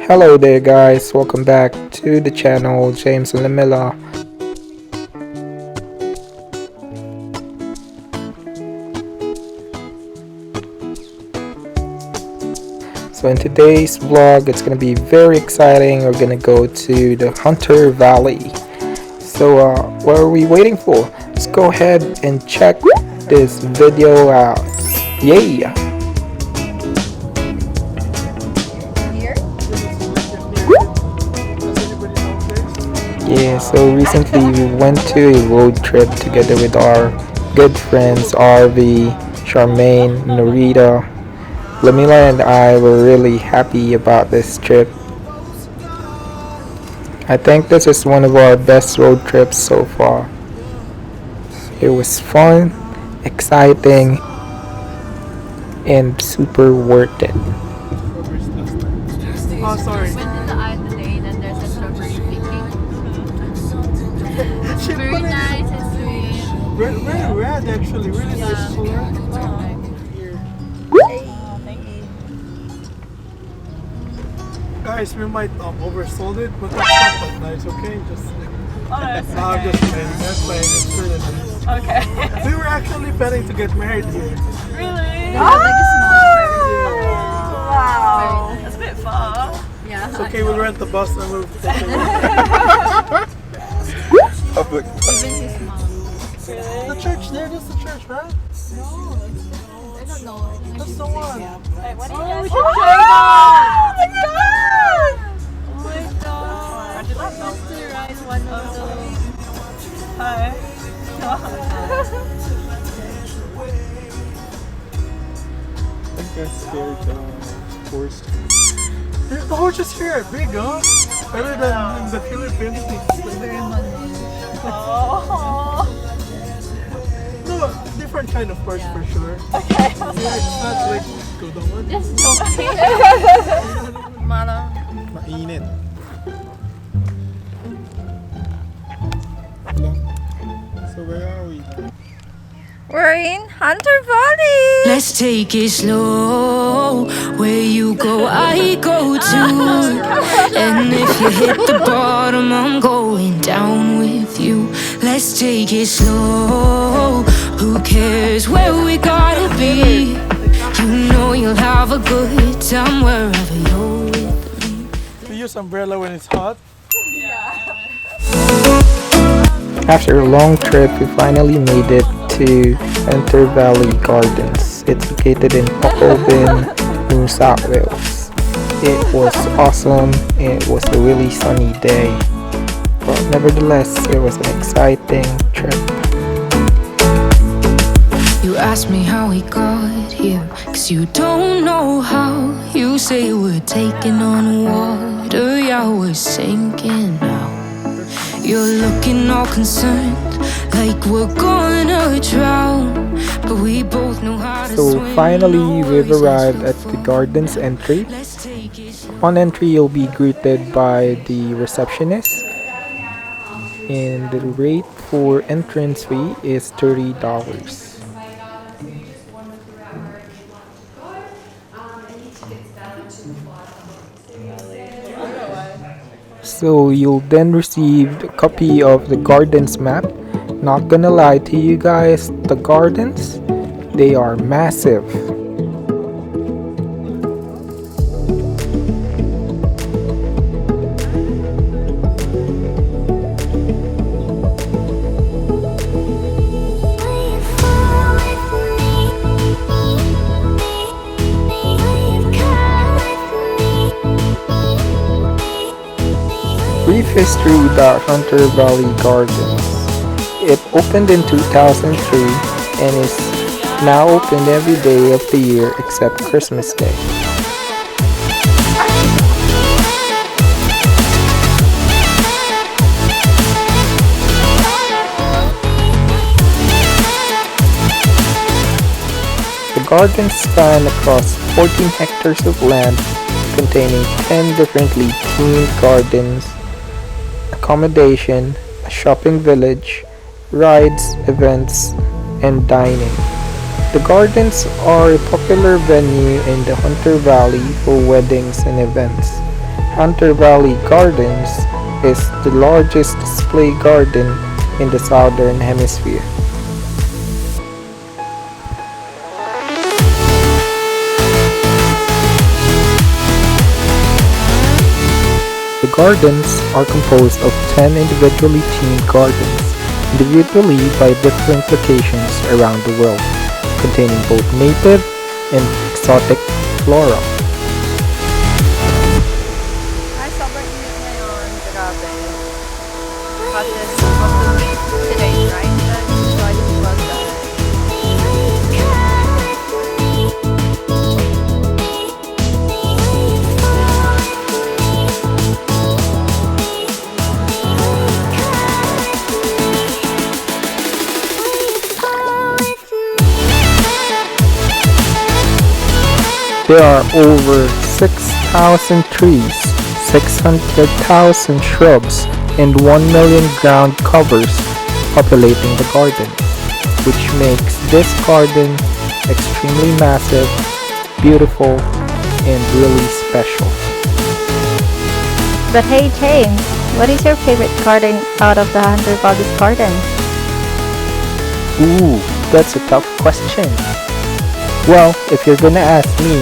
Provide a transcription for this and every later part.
Hello there guys, welcome back to the channel James and Lamila. So in today's vlog, it's gonna be very exciting. We're gonna go to the Hunter Valley. So what are we waiting for? Let's go ahead and check this video out. Yay! Yeah, so recently we went to a road trip together with our good friends RV, Charmaine, Norita. Lamila and I were really happy about this trip. I think this is one of our best road trips so far. It was fun, exciting, and super worth it. Oh, sorry. Went in the eye today, then there's a strawberry picking. Very nice and sweet. Very red actually, really nice color. Thank you. Guys, we might oversold it, but that's not that nice, okay? Just I'm just playing. That's playing. It's really nice. Okay. We were actually planning to get married here. Really? Wow. That's a bit far. Yeah. It's okay, we'll rent the bus and we'll take it. Public. Even his mom. The church there, that's the church, right? No, I don't know. That's the one. Wait, what do you Oh, guys we do? should try that. Oh my god! I want to ride one of those. Hi. I think that's scared horse. The horse is here, big, huh? Better than in the Philippines. Oh. No, different kind of horse for sure. Okay. Yeah, it's not like Tudongan. Just joking. Mainit. So where are we? We're in Hunter Valley. Let's take it slow. Where you go, I go too. And if you hit the bottom, I'm going down with you. Let's take it slow. Who cares where we gotta be? You know you'll have a good time wherever you're with me. We use umbrella when it's hot. After a long trip, we finally made it to Hunter Valley Gardens. It's located in Pocobin, New South Wales. It was awesome. It was a really sunny day. But nevertheless, it was an exciting trip. You ask me how we got here, 'cause you don't know how. You say we're taking on water, yeah, we're sinking now. You're looking all concerned, like we're gonna drown, but we both know how to So swim. finally, we've arrived at the gardens entry. Let's take it slow. Upon entry, you'll be greeted by the receptionist. And the rate for entrance fee is $30. So you'll then receive a copy of the gardens map. Not gonna lie to you guys, the gardens, they are massive. Brief history about Hunter Valley Gardens. It opened in 2003 and is now open every day of the year except Christmas Day. The gardens span across 14 hectares of land containing 10 differently themed gardens, accommodation, a shopping village, rides, events, and dining. The gardens are a popular venue in the Hunter Valley for weddings and events. Hunter Valley Gardens is the largest display garden in the southern hemisphere. The gardens are composed of 10 individually themed gardens, individually by different locations around the world, containing both native and exotic flora. Ay, sobrang init ngayon. Grabe. Hottest of the week today, right? That's why this was There are over 6,000 trees, 600,000 shrubs, and 1 million ground covers populating the garden, which makes this garden extremely massive, beautiful, and really special. But hey James, what is your favorite garden out of the Hunter Valley's garden? Ooh, that's a tough question. Well, if you're gonna ask me,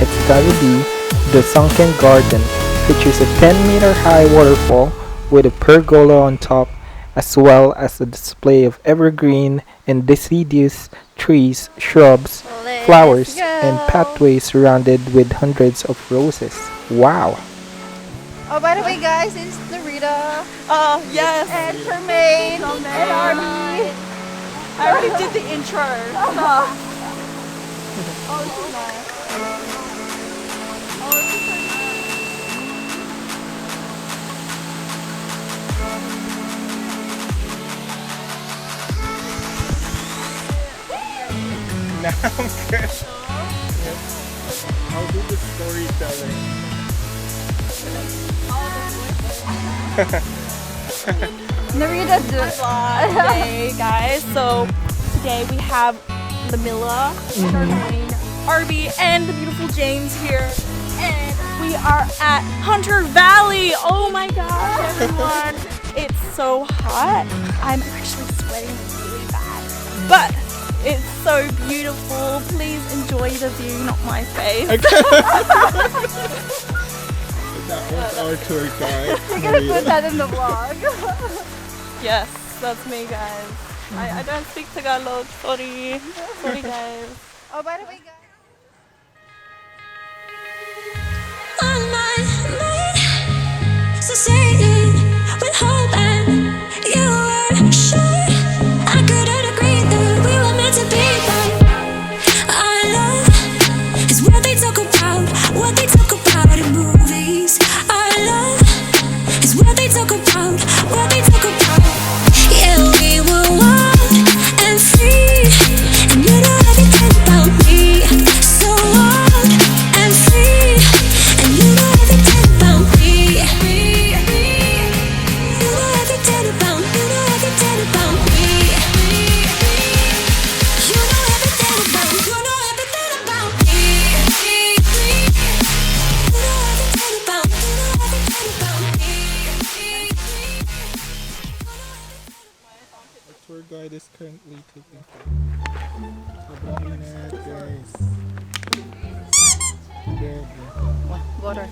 it's gotta be the Sunken Garden. Features a 10-meter high waterfall with a pergola on top, as well as a display of evergreen and deciduous trees, shrubs, flowers, and pathways surrounded with hundreds of roses. Wow! Oh, by the way, guys, it's Narita. Oh, yes. And Hermaine. And Arby. I already did the intro. Oh, this is nice. Now I'm good. I'll do the storytelling. Narita, do it. Hey guys, so today we have Lamila, Hermione, Arby, and the beautiful James here. And we are at Hunter Valley. Oh my gosh, everyone. It's so hot. I'm actually sweating really bad. But it's so beautiful. Please enjoy the view, not my face. That was our tour guide. We're gonna put that in the vlog. Yes, that's me, guys. I don't speak Tagalog. Sorry. Sorry, guys. Oh, by the way, guys. On my mind, succeeding with hope, and you were sure I couldn't agree that we were meant to be. But our love is what they talk about in movies. Our love is what they talk about, what they talk about. Yeah, we were wild and free, and you know everything about me. So wild and free, and you know everything about me. You know everything about, you know everything about me. You know everything about, you know everything about me. You know everything about, you know everything about me. Our tour guide is currently taking photos. Sabrina, guys. There. Water.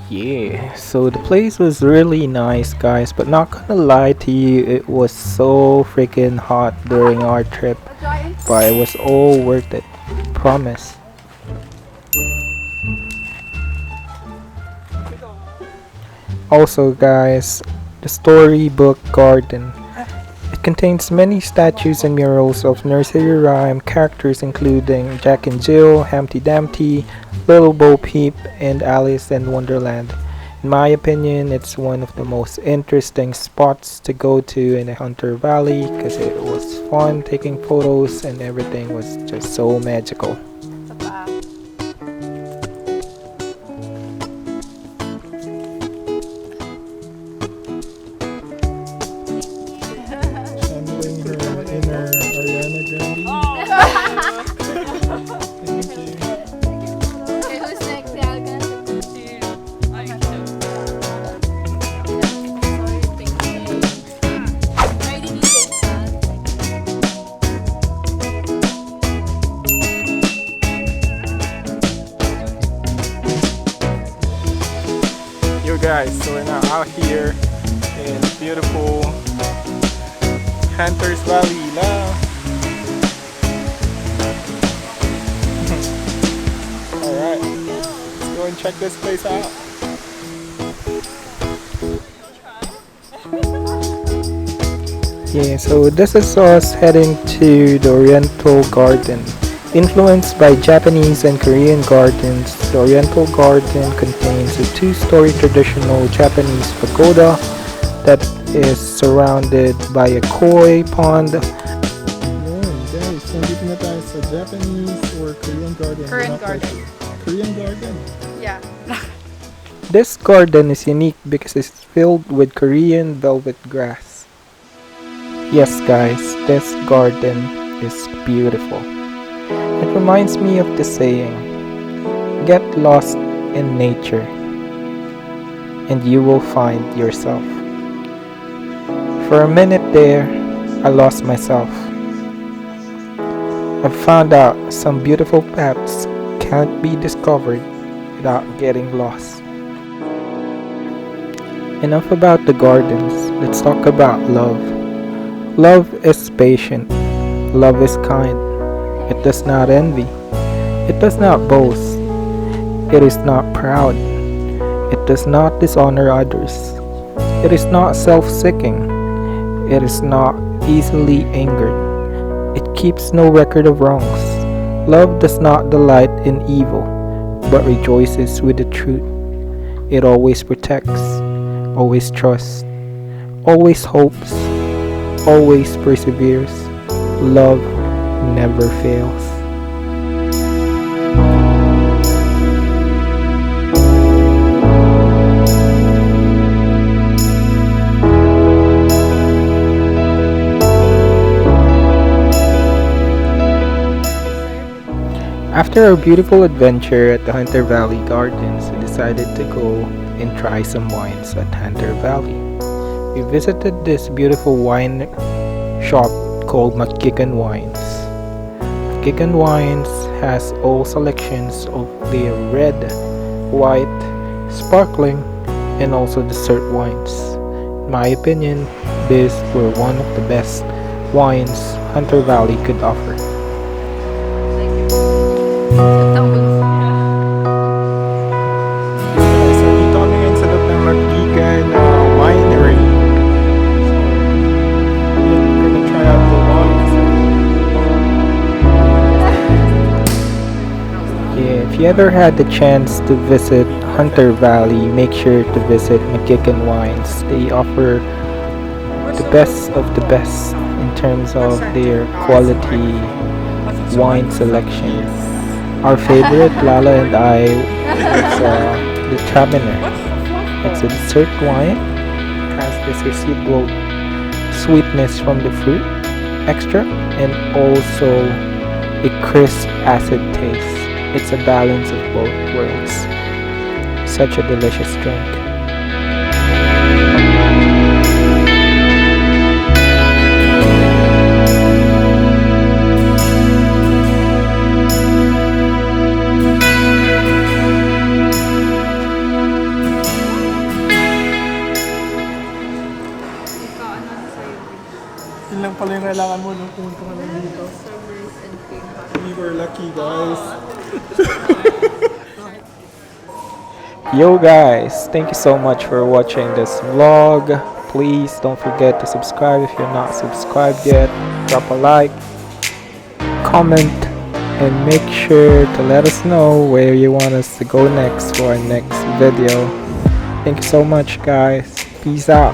Yeah, so the place was really nice, guys, but not gonna lie to you, it was so freaking hot during our trip, but it was all worth it. Promise. Also, guys, the storybook garden. It contains many statues and murals of nursery rhyme characters including Jack and Jill, Humpty Dumpty, Little Bo Peep, and Alice in Wonderland. In my opinion, it's one of the most interesting spots to go to in the Hunter Valley because it was fun taking photos and everything was just so magical. Channeling her inner Ariana Grande. Thank you. Okay, who's next? Yeah, guys, so we're now out here in beautiful Hunters Valley. Alright, let's go and check this place out. Yeah, so this is us heading to the Oriental Garden. Influenced by Japanese and Korean gardens, the Oriental Garden contains a two-story traditional Japanese pagoda that is surrounded by a koi pond. Yun, guys, nandito na tayo sa Japanese or Korean garden. Korean garden. Korean garden. Yeah. This garden is unique because it's filled with Korean velvet grass. Yes guys, this garden is beautiful. It reminds me of the saying, get lost in nature and you will find yourself. For a minute there, I lost myself. I found out some beautiful paths can't be discovered without getting lost. Enough about the gardens, let's talk about love. Love is patient. Love is kind. It does not envy. It does not boast. It is not proud. It does not dishonor others. It is not self-seeking. It is not easily angered. It keeps no record of wrongs. Love does not delight in evil, but rejoices with the truth. It always protects, always trusts, always hopes, always perseveres. Love never fails. After our beautiful adventure at the Hunter Valley Gardens, we decided to go and try some wines at Hunter Valley. We visited this beautiful wine shop called McGigan Wines. McGigan Wines has all selections of their red, white, sparkling, and also dessert wines. In my opinion, these were one of the best wines Hunter Valley could offer. So dito kami ngayon sa loob ng McGigan Winery. So, we're gonna try out the wines. Yeah, if you ever had the chance to visit Hunter Valley, make sure to visit McGigan Wines. They offer the best of the best in terms of their quality wine selection. Our favorite, Lala and I, is the Traveler. It's a dessert wine. It has this residual sweetness from the fruit extra and also a crisp acid taste. It's a balance of both worlds. Such a delicious drink. Yun lang pala yung kailangan mo nung pumunta ka lang dito. We were lucky, guys. Yo guys, thank you so much for watching this vlog. Please don't forget to subscribe if you're not subscribed yet. Drop a like, comment, and make sure to let us know where you want us to go next for our next video. Thank you so much guys. Peace out.